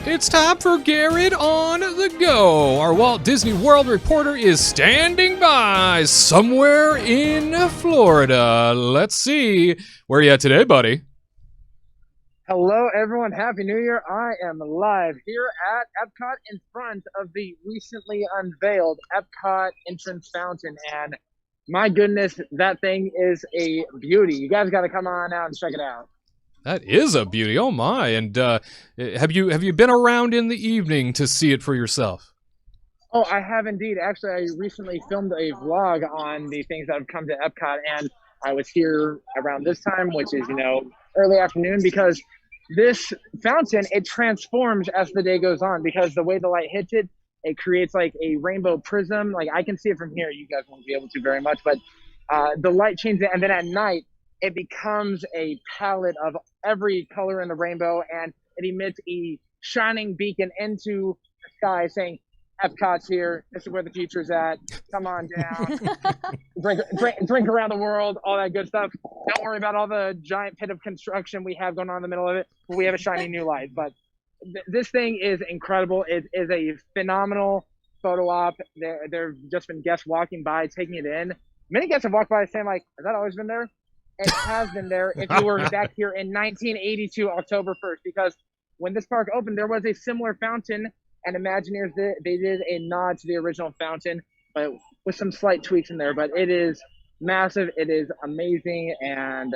It's time for Garrett on the Go. Our Walt Disney World reporter is standing by somewhere in Florida. Let's see. Where are you at today, buddy? Hello, everyone. Happy New Year. I am live here at Epcot in front of the recently unveiled Epcot entrance fountain. And my goodness, that thing is a beauty. You guys got to come on out and check it out. That is a beauty. Oh, my. And have you been around in the evening to see it for yourself? Oh, I have indeed. Actually, I recently filmed a vlog on the things that have come to Epcot. And I was here around this time, which is, early afternoon, because this fountain, it transforms as the day goes on because the way the light hits it, it creates like a rainbow prism. Like I can see it from here. You guys won't be able to very much, but the light changes it. And then at night, it becomes a palette of every color in the rainbow, and it emits a shining beacon into the sky saying, Epcot's here. This is where the future's at. Come on down. drink around the world, all that good stuff. Don't worry about all the giant pit of construction we have going on in the middle of it. We have a shiny new light. But this thing is incredible. It is a phenomenal photo op. There have just been guests walking by, taking it in. Many guests have walked by saying, like, has that always been there? It has been there if you were back here in 1982, October 1st, because when this park opened, there was a similar fountain. And Imagineers, they did a nod to the original fountain, but with some slight tweaks in there. But it is massive. It is amazing. And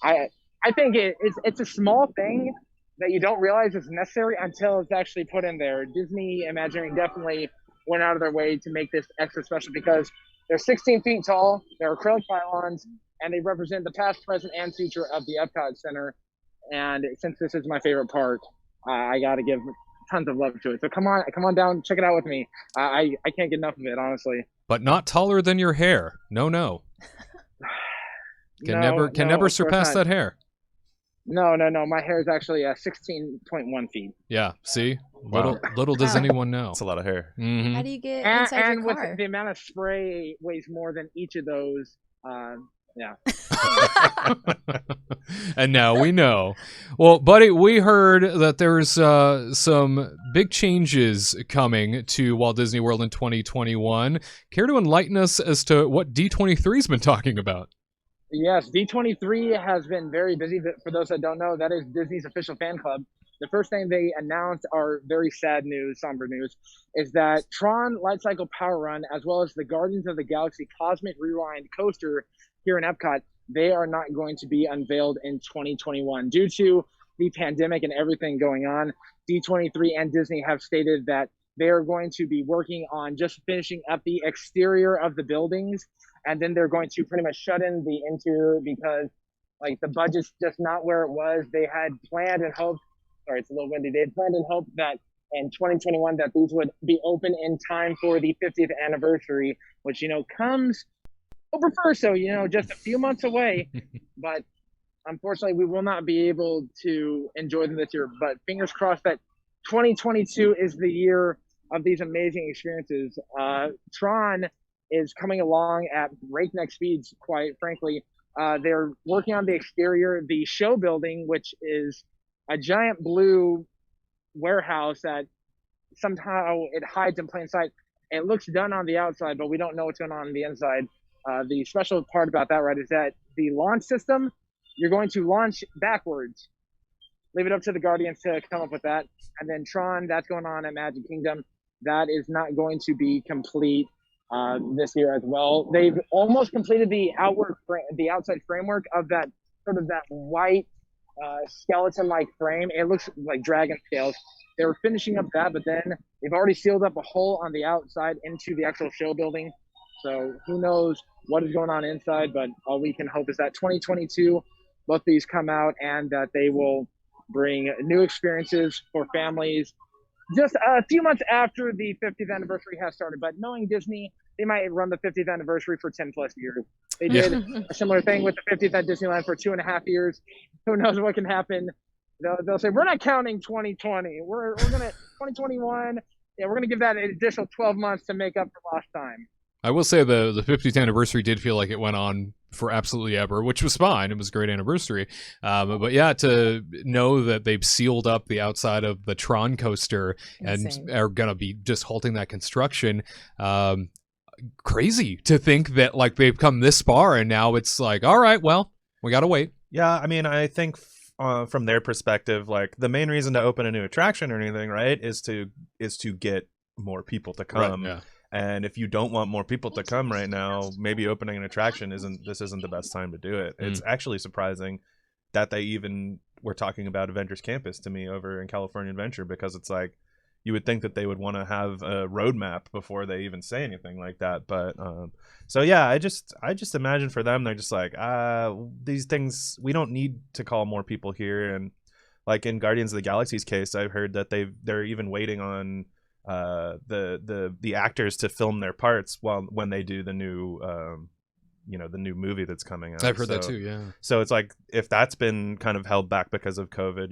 I think it's a small thing that you don't realize is necessary until it's actually put in there. Disney Imagineering definitely went out of their way to make this extra special because they're 16 feet tall. They're acrylic pylons, and they represent the past, present, and future of the Epcot Center. And since this is my favorite park, I got to give tons of love to it. So come on down, check it out with me. I can't get enough of it, honestly. But not taller than your hair. No. Can never surpass that hair. No. My hair is actually 16.1 feet. Yeah, see? Little does anyone know. That's a lot of hair. Mm-hmm. How do you get inside your car? With the amount of spray weighs more than each of those, yeah. And now we know. Well, buddy, we heard that there's some big changes coming to Walt Disney World in 2021. Care to enlighten us as to what D23's been talking about? Yes, D23 has been very busy. For those that don't know, that is Disney's official fan club. The first thing they announced are very sad news, somber news, is that Tron Lightcycle Run, as well as the Guardians of the Galaxy Cosmic Rewind coaster here in Epcot, they are not going to be unveiled in 2021 due to the pandemic and everything going on. D23 and Disney have stated that they are going to be working on just finishing up the exterior of the buildings, and then they're going to pretty much shut in the interior because like the budget's just not where it was. They had planned and hoped, sorry, it's a little windy. They had planned and hoped that in 2021 that these would be open in time for the 50th anniversary, which, comes over first, so just a few months away. But unfortunately, we will not be able to enjoy them this year. But fingers crossed that 2022 is the year of these amazing experiences. Tron is coming along at breakneck speeds, quite frankly. They're working on the exterior, the show building, which is a giant blue warehouse that somehow it hides in plain sight. It looks done on the outside, but we don't know what's going on the inside. The special part about that, right, is that the launch system, you're going to launch backwards. Leave it up to the Guardians to come up with that. And then Tron, that's going on at Magic Kingdom. That is not going to be complete this year as well. They've almost completed the outside framework of that sort of that white skeleton-like frame. It looks like dragon scales. They were finishing up that, but then they've already sealed up a hole on the outside into the actual show building. So who knows what is going on inside, but all we can hope is that 2022, both these come out and that they will bring new experiences for families just a few months after the 50th anniversary has started. But knowing Disney, they might run the 50th anniversary for 10 plus years. They did a similar thing with the 50th at Disneyland for 2.5 years. Who knows what can happen? They'll say, we're not counting 2020. We're going to 2021. Yeah, we're going to give that an additional 12 months to make up for lost time. I will say the 50th anniversary did feel like it went on for absolutely ever, which was fine. It was a great anniversary. But yeah, to know that they've sealed up the outside of the Tron coaster Insane. and are going to be just halting that construction. Crazy to think that like they've come this far and now it's like, all right, well, we got to wait. Yeah, I mean, I think from their perspective, like the main reason to open a new attraction or anything, right, is to get more people to come. Right, yeah. And if you don't want more people to come right now, maybe opening an attraction isn't the best time to do it. It's actually surprising that they even were talking about Avengers Campus to me over in California Adventure, because it's like you would think that they would want to have a roadmap before they even say anything like that. But so yeah, I just imagine for them, they're just like, these things, we don't need to call more people here. And like in Guardians of the Galaxy's case, I've heard that they're even waiting on the actors to film their parts when they do the new the new movie that's coming out. I've heard that too, yeah. So it's like, if that's been kind of held back because of COVID,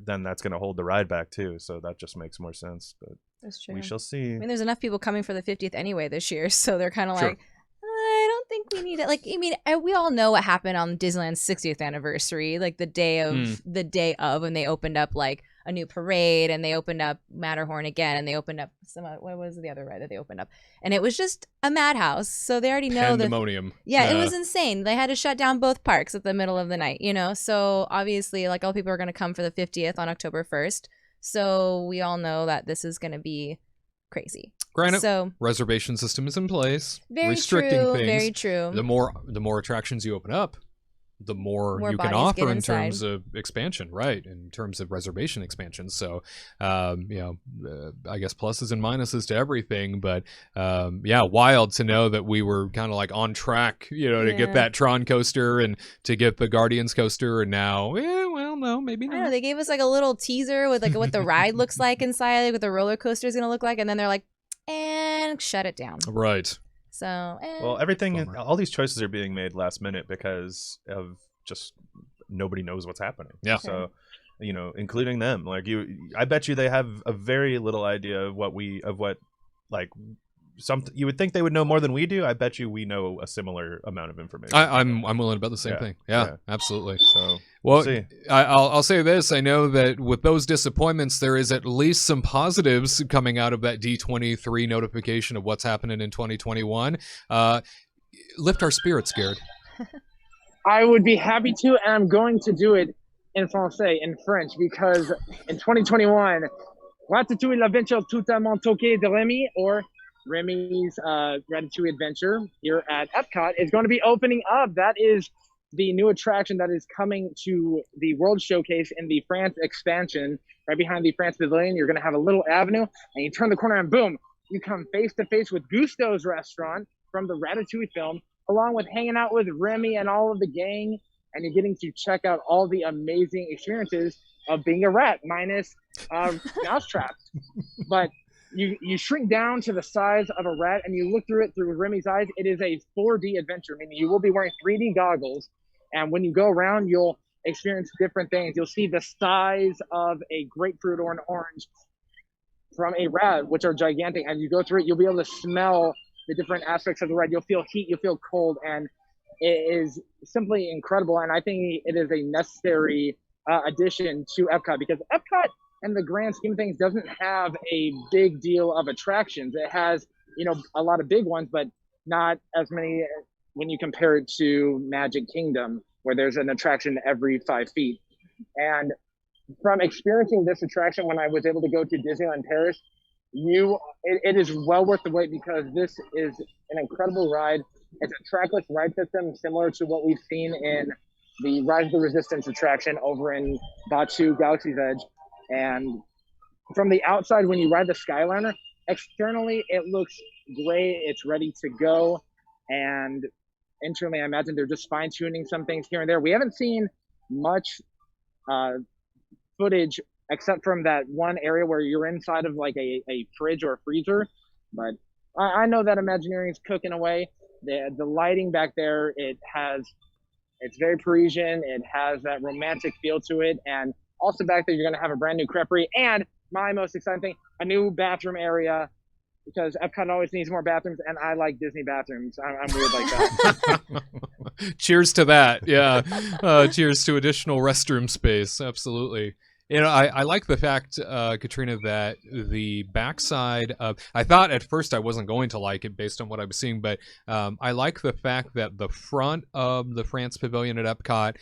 then that's going to hold the ride back too. So that just makes more sense. But That's true. we shall see. I mean, there's enough people coming for the 50th anyway this year, so they're kind of Sure. like, I don't think we need it. Like, I mean, we all know what happened on Disneyland's 60th anniversary, like the day of when they opened up like a new parade, and they opened up Matterhorn again, and they opened up what was the other ride that they opened up, and it was just a madhouse. So they already know that. Pandemonium. Yeah, it was insane. They had to shut down both parks at the middle of the night, So obviously, like, all people are going to come for the 50th on October 1st. So we all know that this is going to be crazy. Granted, So reservation system is in place, very restricting true, things. very true. The more attractions you open up, the more you can bodies offer get in inside. terms of expansion, right? In terms of reservation expansion. So, I guess pluses and minuses to everything. But wild to know that we were kind of like on track, to get that Tron coaster and to get the Guardians coaster, and now, no, maybe I don't know. not. They gave us like a little teaser with like what the ride looks like inside, like what the roller coaster is going to look like, and then they're like, and shut it down. Right. So, Well, Bummer. all these choices are being made last minute because of just nobody knows what's happening. Yeah. So, including them, like I bet you they have a very little idea of what you would think they would know more than we do. I bet you we know a similar amount of information. I'm willing to bet the same Yeah, thing. Yeah, yeah. absolutely. So Well, we'll see. I'll say this. I know that with those disappointments, there is at least some positives coming out of that D23 notification of what's happening in 2021. Lift our spirits, Garrett. I would be happy to, and I'm going to do it in Francais, in French, because in 2021, Ratatouille l'aventure totalement toquée de Remy, or Remy's Ratatouille Adventure here at Epcot, is going to be opening up. That is the new attraction that is coming to the World Showcase in the France expansion, right behind the France Pavilion. You're going to have a little avenue, and you turn the corner, and boom, you come face to face with Gusteau's restaurant from the Ratatouille film, along with hanging out with Remy and all of the gang, and you're getting to check out all the amazing experiences of being a rat, minus mousetraps. But you shrink down to the size of a rat, and you look through it through Remy's eyes. It is a 4D adventure, meaning you will be wearing 3D goggles, and when you go around, you'll experience different things. You'll see the size of a grapefruit or an orange from a rat, which are gigantic. And you go through it, you'll be able to smell the different aspects of the ride. You'll feel heat, you'll feel cold, and it is simply incredible. And I think it is a necessary addition to Epcot, because Epcot, in the grand scheme of things, doesn't have a big deal of attractions. It has, a lot of big ones, but not as many when you compare it to Magic Kingdom, where there's an attraction every 5 feet. And from experiencing this attraction when I was able to go to Disneyland Paris, it is well worth the wait, because this is an incredible ride. It's a trackless ride system similar to what we've seen in the Rise of the Resistance attraction over in Batuu Galaxy's Edge. And from the outside, when you ride the Skyliner, externally it looks great. It's ready to go. And internally, I imagine they're just fine-tuning some things here and there. We haven't seen much footage except from that one area where you're inside of like a fridge or a freezer. But I know that Imagineering's cooking away. The lighting back there, it's very Parisian. It has that romantic feel to it. And also back there, you're going to have a brand new creperie. And my most exciting thing, a new bathroom area because Epcot always needs more bathrooms, and I like Disney bathrooms. I'm weird like that. Cheers to that. Yeah. Cheers to additional restroom space. Absolutely. You know, I like the fact, Katrina, that the backside of, I thought at first I wasn't going to like it based on what I was seeing, but I like the fact that the front of the France Pavilion at Epcot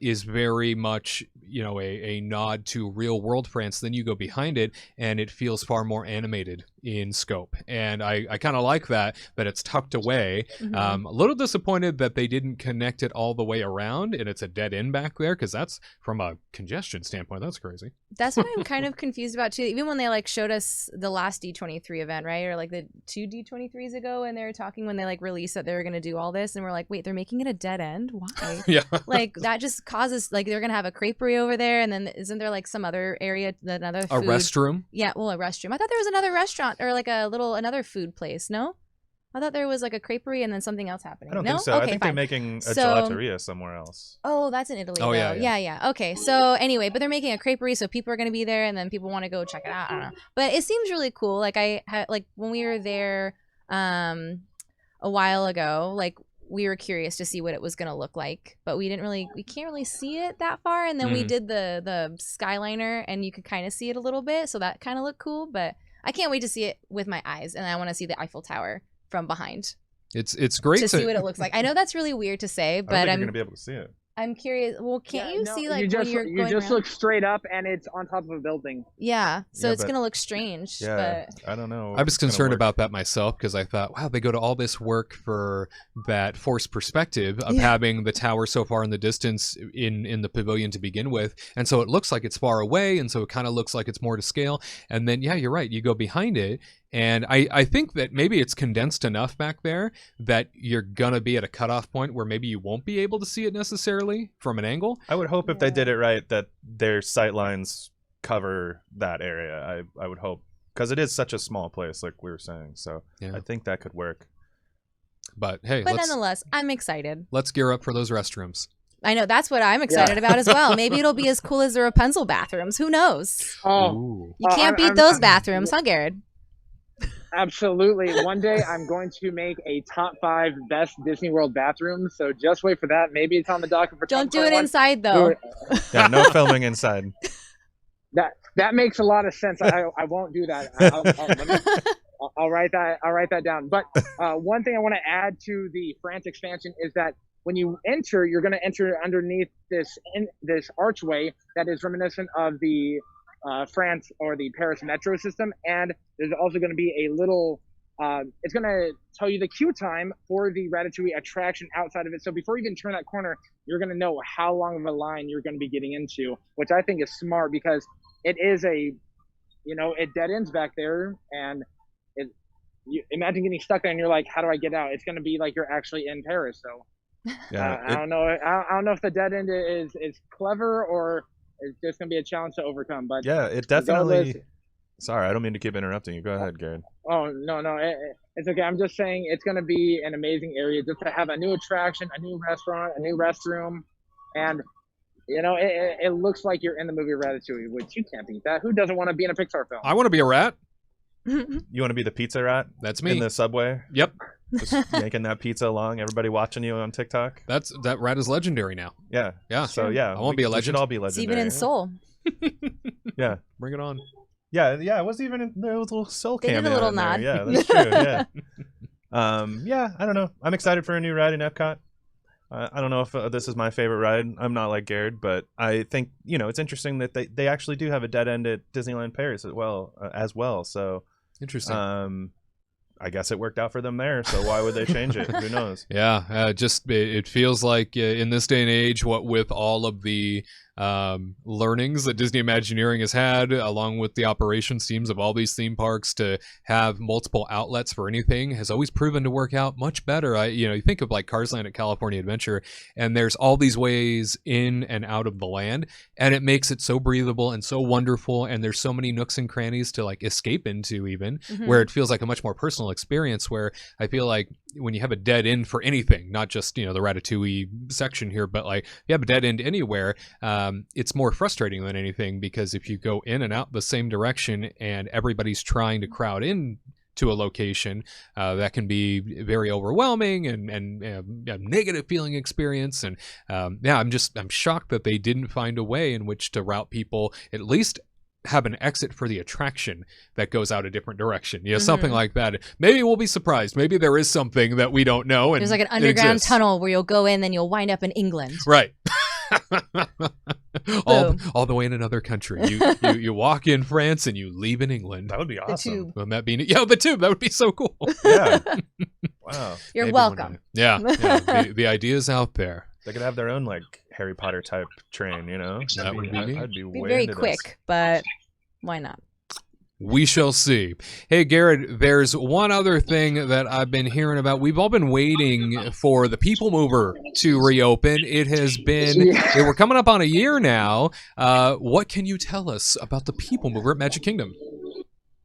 is very much, you know, a nod to real world France. Then you go behind it and it feels far more animated in scope. And I kind of like that it's tucked away. Mhm. A little disappointed that they didn't connect it all the way around and it's a dead end back there, because that's, from a congestion standpoint, that's crazy. That's what I'm kind of confused about too. Even when they like showed us the last D23 event, right? Or like the 2 D23s ago, and they were talking when they like released that they were going to do all this, and we're like, wait, they're making it a dead end? Why? Yeah. Like that just causes, like, they're going to have a creperie over there, and then isn't there like some other area, another A food? restroom. Yeah, well, a restroom. I thought there was another restaurant or like another food place. No, I thought there was like a creperie and then something else happening. I don't no? think so. Okay, I think fine. they're making a So- gelateria somewhere else. Oh, that's in Italy. Oh, though. yeah. Yeah. Okay. So anyway, but they're making a creperie, so people are going to be there, and then people want to go check it out. I don't know, but it seems really cool. Like like when we were there, a while ago, like we were curious to see what it was going to look like, but we can't really see it that far. And then we Mhm. did the Skyliner, and you could kind of see it a little bit, so that kind of looked cool. But I can't wait to see it with my eyes, and I want to see the Eiffel Tower from behind It's great to see what it looks like. I know that's really weird to say, I don't but think you're gonna be able to see it. I'm curious. Well, can't Yeah, you no, see like you just, when you're you going just around? look straight up, and it's on top of a building. Yeah, so Yeah, it's but- gonna look strange. Yeah, But I don't know. I if was it's gonna concerned work. about that myself, because I thought, wow, they go to all this work for that forced perspective of Yeah. having the tower so far in the distance in the pavilion to begin with. And so it looks like it's far away, and so it kind of looks like it's more to scale. And then, yeah, you're right. You go behind it, and I think that maybe it's condensed enough back there that you're going to be at a cutoff point where maybe you won't be able to see it necessarily from an angle. I would hope if they did it right that their sight lines cover that area. I would hope, because it is such a small place, like we were saying. So Yeah. I think that could work. But hey, but let's nonetheless, I'm excited. gear up for those restrooms. I know that's what I'm excited about as well. Maybe it'll be as cool as the Rapunzel bathrooms. Who knows? Oh, Ooh. You can't beat those bathrooms, huh, Garrett? absolutely. One day I'm going to make a top 5 best Disney World bathrooms. So just wait for that. Maybe it's on the docket for. Don't do it 2021. inside though. Yeah, no filming inside. That makes a lot of sense. I won't do that. I'll write that down. But one thing I want to add to the France expansion is that when you enter, you're going to enter underneath this archway that is reminiscent of the France or the Paris metro system, and there's also going to be a little. It's going to tell you the queue time for the Ratatouille attraction outside of it. So before you even turn that corner, you're going to know how long of a line you're going to be getting into, which I think is smart because it is it dead ends back there, and you imagine getting stuck there and you're like, how do I get out? It's going to be like you're actually in Paris. So Yeah, I don't know. I don't know if the dead end is clever or it's just going to be a challenge to overcome. But yeah, it regardless- definitely. Sorry, I don't mean to keep interrupting you. Go ahead, Garrett. Oh, no, it's okay. I'm just saying it's going to be an amazing area just to have a new attraction, a new restaurant, a new restroom, and it looks like you're in the movie Ratatouille, which you can't beat that. Who doesn't want to be in a Pixar film? I want to be a rat. You want to be the pizza rat That's in me. the subway, Yep. just yanking that pizza along. Everybody watching you on TikTok. That rat is legendary now. Yeah, Yeah. so yeah, I won't be a we legend. should all be It's legendary. even in Seoul. Yeah, Bring it on. yeah. It was even in there was a little soul They did a cameo little in there. nod. Yeah, that's true. Yeah. Yeah, I don't know. I'm excited for a new ride in Epcot. I don't know if this is my favorite ride. I'm not like Garrett, but I think it's interesting that they actually do have a dead end at Disneyland Paris as well. So Interesting. I guess it worked out for them there. So why would they change it? Who knows? Yeah, just it feels like in this day and age, what with all of the learnings that Disney Imagineering has had, along with the operations teams of all these theme parks, to have multiple outlets for anything has always proven to work out much better. You think of like Cars Land at California Adventure, and there's all these ways in and out of the land, and it makes it so breathable and so wonderful. And there's so many nooks and crannies to like escape into, even Mhm. where it feels like a much more personal experience. Where I feel like when you have a dead end for anything, not just the Ratatouille section here, but like you have a dead end anywhere, it's more frustrating than anything, because if you go in and out the same direction and everybody's trying to crowd in to a location. That can be very overwhelming and a negative feeling experience. And I'm shocked that they didn't find a way in which to route people, at least have an exit for the attraction that goes out a different direction. Something like that. Maybe we'll be surprised. Maybe there is something that we don't know. And there's like an underground tunnel where you'll go in, then you'll wind up in England. Right. all the way in another country. You walk in France and you leave in England. That would be awesome. The tube. That would be so cool. Yeah. Wow. You're welcome. The idea's out there. They could have their own like Harry Potter type train, That would be neat. I'd be way very into quick, this. but why not? We shall see. Hey, Garrett, there's one other thing that I've been hearing about. We've all been waiting for the PeopleMover to reopen. It has been, we're coming up on a year now. What can you tell us about the PeopleMover at Magic Kingdom?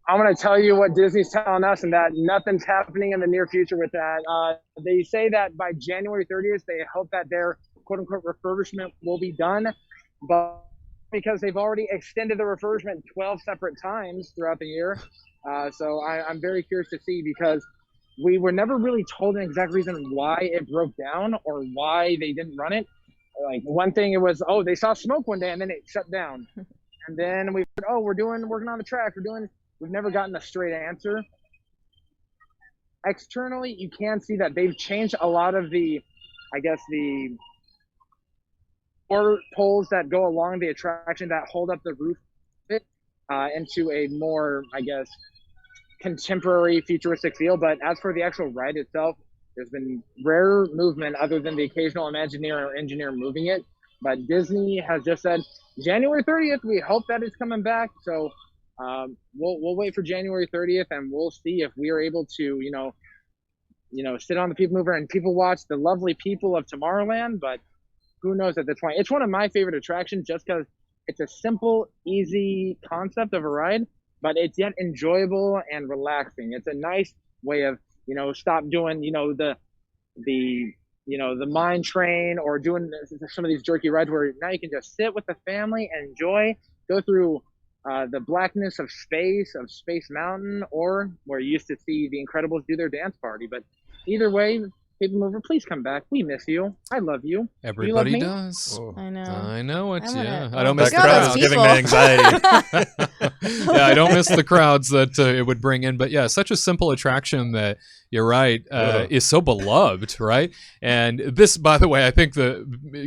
I'm going to tell you what Disney's telling us, and that nothing's happening in the near future with that. They say that by January 30th, they hope that their quote-unquote refurbishment will be done, but because they've already extended the refurbishment 12 separate times throughout the year. So I'm very curious to see, because we were never really told an exact reason why it broke down or why they didn't run it. Like, one thing, it was, they saw smoke one day and then it shut down. And then we said, working on the track. We've never gotten a straight answer. Externally, you can see that they've changed a lot of the poles that go along the attraction that hold up the roof into a more, contemporary futuristic feel. But as for the actual ride itself, there's been rare movement other than the occasional Imagineer or engineer moving it. But Disney has just said January 30th, we hope that it's coming back. So we'll wait for January 30th, and we'll see if we are able to, sit on the PeopleMover and people watch the lovely people of Tomorrowland. But who knows at this point? It's one of my favorite attractions just because it's a simple, easy concept of a ride, but it's yet enjoyable and relaxing. It's a nice way of, stop doing, the mine train or doing some of these jerky rides where now you can just sit with the family and enjoy, go through the blackness of Space Mountain, or where you used to see the Incredibles do their dance party. But either way, PeopleMover, please come back. We miss you. I love you. Everybody you does. Oh. I know. I know it. I I don't miss That the crowd crowds. is giving me anxiety. I don't miss the crowds that it would bring in. But yeah, such a simple attraction that, you're right, is so beloved, right? And this, by the way, I think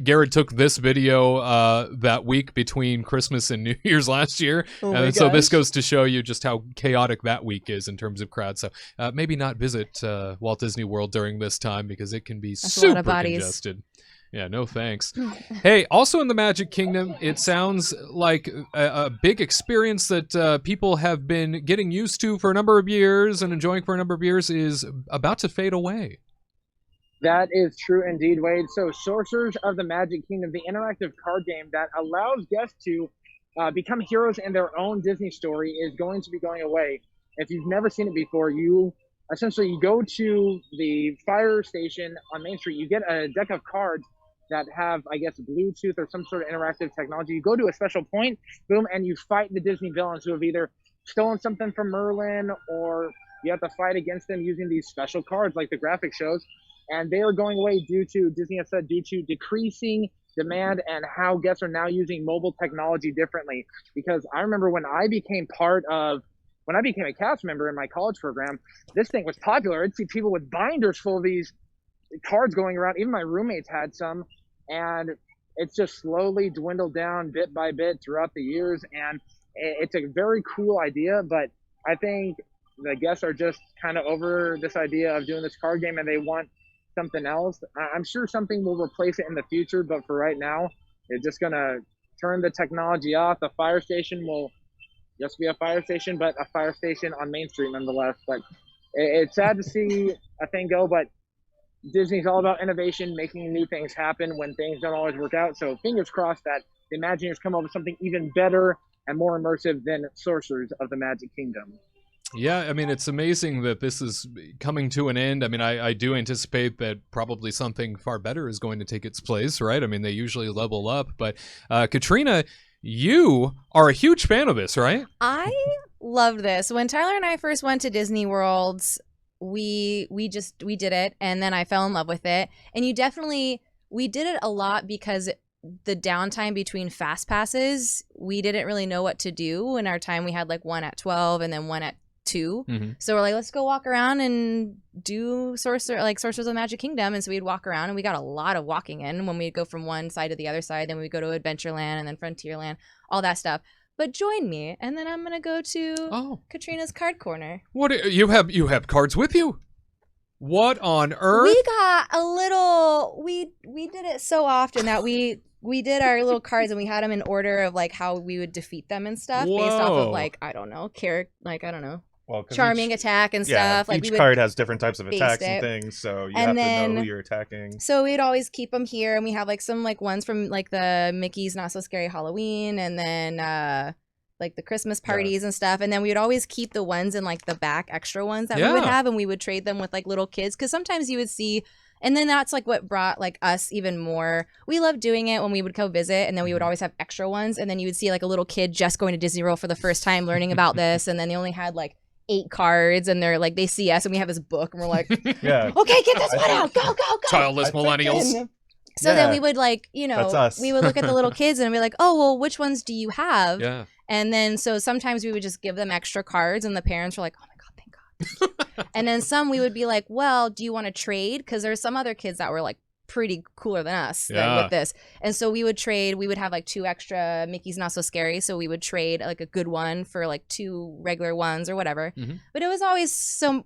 Garrett took this video that week between Christmas and New Year's last year. And so this goes to show you just how chaotic that week is in terms of crowds. So maybe not visit Walt Disney World during this time, because it can be super congested. Yeah, no thanks. Hey, also in the Magic Kingdom, it sounds like a big experience that people have been getting used to for a number of years and enjoying for a number of years is about to fade away. That is true indeed, Wade. So Sorcerers of the Magic Kingdom, the interactive card game that allows guests to become heroes in their own Disney story, is going to be going away. If you've never seen it before, you go to the fire station on Main Street, you get a deck of cards that have, Bluetooth or some sort of interactive technology. You go to a special point, boom, and you fight the Disney villains who have either stolen something from Merlin, or you have to fight against them using these special cards like the graphic shows. And they are going away Disney has said, due to decreasing demand and how guests are now using mobile technology differently. Because I remember when I became a cast member in my college program, this thing was popular. I'd see people with binders full of these cards going around. Even my roommates had some, and it's just slowly dwindled down bit by bit throughout the years. And it's a very cool idea, but I think the guests are just kind of over this idea of doing this card game, and they want something else. I'm sure something will replace it in the future, but for right now, they're just gonna turn the technology off. The fire station will just be a fire station, but a fire station on Main Street nonetheless. But it's sad to see a thing go, but Disney's all about innovation, making new things happen when things don't always work out. So fingers crossed that the Imagineers come up with something even better and more immersive than Sorcerers of the Magic Kingdom. Yeah, I mean, it's amazing that this is coming to an end. I mean, I do anticipate that probably something far better is going to take its place, right? I mean, they usually level up. But Katrina, you are a huge fan of this, right? I loved this. When Tyler and I first went to Disney World, we did it, and then I fell in love with it. And we did it a lot because the downtime between fast passes, we didn't really know what to do. In our time, we had like one at 12 and then one at 2. Mm-hmm. So we're like, let's go walk around and do Sorcerers of the Magic Kingdom. And so we'd walk around, and we got a lot of walking in when we'd go from one side to the other side. Then we'd go to Adventureland and then Frontierland, all that stuff. But join me, and then I'm gonna go to Katrina's Card Corner. What you have cards with you? What on earth? We got a little. We did it so often that we did our little cards, and we had them in order of like how we would defeat them and stuff, based off of like I don't know, charming attack and stuff. Like each card has different types of attacks and things, so you have to know who you're attacking. So we'd always keep them here, and we have like some like ones from like the Mickey's Not So Scary Halloween, and then like the Christmas parties and stuff. And then we would always keep the ones in like the back extra ones that we would have, and we would trade them with like little kids, because sometimes you would see. And then that's like what brought like us even more. We loved doing it when we would go visit, and then we would always have extra ones, and then you would see like a little kid just going to Disney World for the first time learning about this, and then they only had like 8 cards, and they're like, they see us and we have this book, and we're like, okay, get this one out, go. Childless millennials. So then we would like, we would look at the little kids and be like, oh, well, which ones do you have? Yeah. And then so sometimes we would just give them extra cards, and the parents were like, oh my God, thank God. And then some we would be like, well, do you want to trade? Because there's some other kids that were like pretty cooler than us with this. And so we would trade. We would have like 2 extra Mickey's Not So Scary, so we would trade like a good one for like 2 regular ones or whatever. But it was always so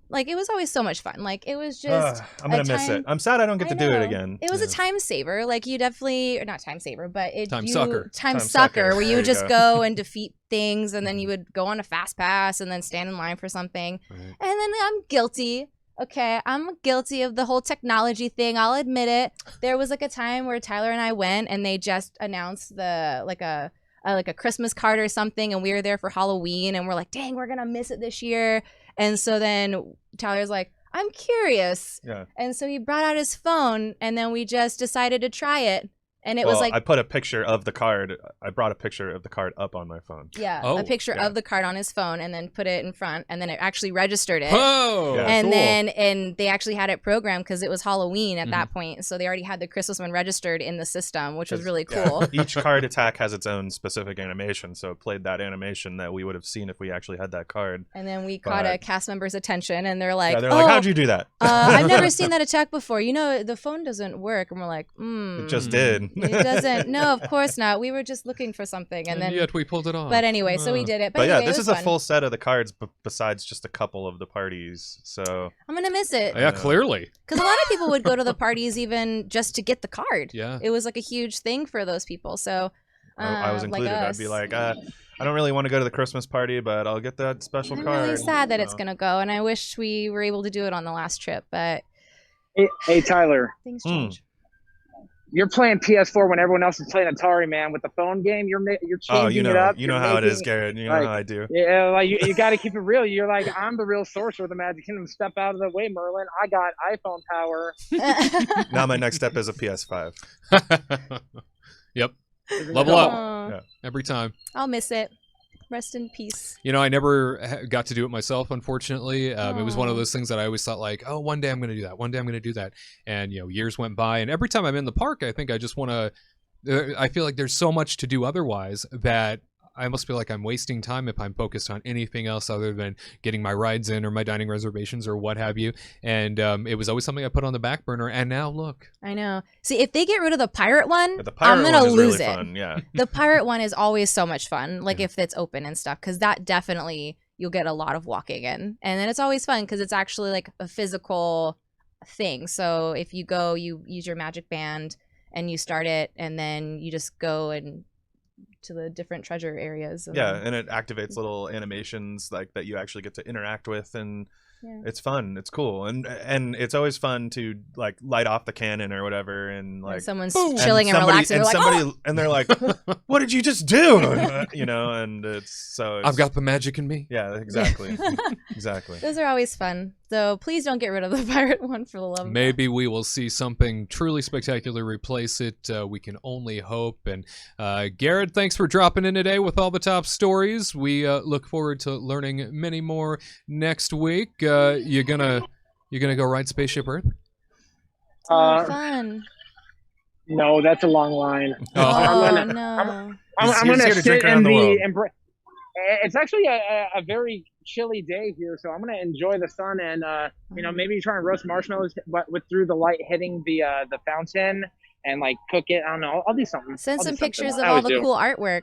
much fun. Like it was just I'm gonna miss it. I'm sad I don't get to do it again. It was a time saver. Like you definitely, or not time saver, but time sucker, where you would just go and defeat things, and then you would go on a fast pass and then stand in line for something. And then I'm guilty. Okay, I'm guilty of the whole technology thing. I'll admit it. There was like a time where Tyler and I went, and they just announced like a Christmas card or something, and we were there for Halloween, and we're like, dang, we're gonna miss it this year. And so then Tyler's like, I'm curious. Yeah. And so he brought out his phone, and then we just decided to try it. And it was like, I put a picture of the card. I brought a picture of the card up on my phone. Yeah, a picture of the card on his phone, and then put it in front, and then it actually registered it. Oh, and then they actually had it programmed because it was Halloween at that point, so they already had the Christmas one registered in the system, which was really cool. Each card attack has its own specific animation, so it played that animation that we would have seen if we actually had that card. And then we caught a cast member's attention, and they're like, like, how'd you do that? I've never seen that attack before. The phone doesn't work. And we're like, It just did. It doesn't. No, of course not. We were just looking for something, and then yet we pulled it off. But anyway, so we did it. But anyway, yeah, this is a fun. full set of the cards besides just a couple of the parties. So I'm gonna miss it. Yeah, clearly. Because a lot of people would go to the parties even just to get the card. Yeah, it was like a huge thing for those people. So I was included. Like I'd be like, I don't really want to go to the Christmas party, but I'll get that special card. I'm really sad that it's gonna go, and I wish we were able to do it on the last trip. But hey Tyler, things change. You're playing PS4 when everyone else is playing Atari, man. With the phone game, you're changing it up. You know how it is, Garrett. You know how I do. Yeah, like you got to keep it real. You're like, I'm the real sorcerer of the Magic Kingdom. Step out of the way, Merlin. I got iPhone power. Now my next step is a PS5. Yep. Level up every time. I'll miss it. Rest in peace. I never got to do it myself, unfortunately. It was one of those things that I always thought like, oh, one day I'm going to do that. One day I'm going to do that. And, years went by. And every time I'm in the park, I think I just want to, I feel like there's so much to do otherwise that I almost feel like I'm wasting time if I'm focused on anything else other than getting my rides in or my dining reservations or what have you. And it was always something I put on the back burner. And now look. I know. See, if they get rid of the pirate one, I'm going to lose it. Fun, yeah. The pirate one is always so much fun, like if it's open and stuff, because that definitely you'll get a lot of walking in. And then it's always fun because it's actually like a physical thing. So if you go, you use your magic band and you start it, and then you just go and to the different treasure areas. And it activates little animations like that you actually get to interact with, and Yeah. It's fun. It's cool, and it's always fun to like light off the cannon or whatever, and like someone's boom, chilling and relaxing. and They're like, somebody, and they're like, "What did you just do?" And it's I've got the magic in me. yeah, exactly, exactly. Those are always fun. So please don't get rid of the pirate one for the love of Maybe we will see something truly spectacular replace it. We can only hope. And Garrett, thanks for dropping in today with all the top stories. We look forward to learning many more next week. You gonna go ride Spaceship Earth? God. Fun. No, that's a long line. Oh, I'm no. I'm He's gonna here to drink sit around in the world. It's actually a very chilly day here, so I'm gonna enjoy the sun and maybe try and roast marshmallows, but with through the light hitting the fountain and like cook it. I don't know. I'll do something. Send I'll some do something. pictures of I all always the do. cool artwork.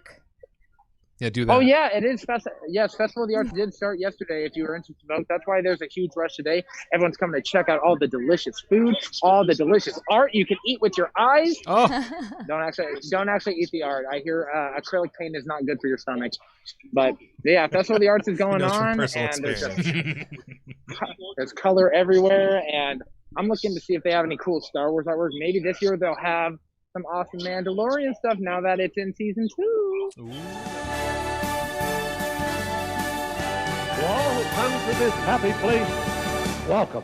Yeah, do that. Oh yeah, it is. Yes, Festival of the Arts did start yesterday. If you were interested to vote, that's why there's a huge rush today. Everyone's coming to check out all the delicious food, all the delicious art you can eat with your eyes. Oh, Don't actually eat the art. I hear acrylic paint is not good for your stomach. But yeah, Festival of the Arts is going Knows from on, personal and experience. there's color everywhere. And I'm looking to see if they have any cool Star Wars artwork. Maybe this year they'll have some awesome Mandalorian stuff now that it's in season 2. Ooh. To all who come to this happy place, welcome.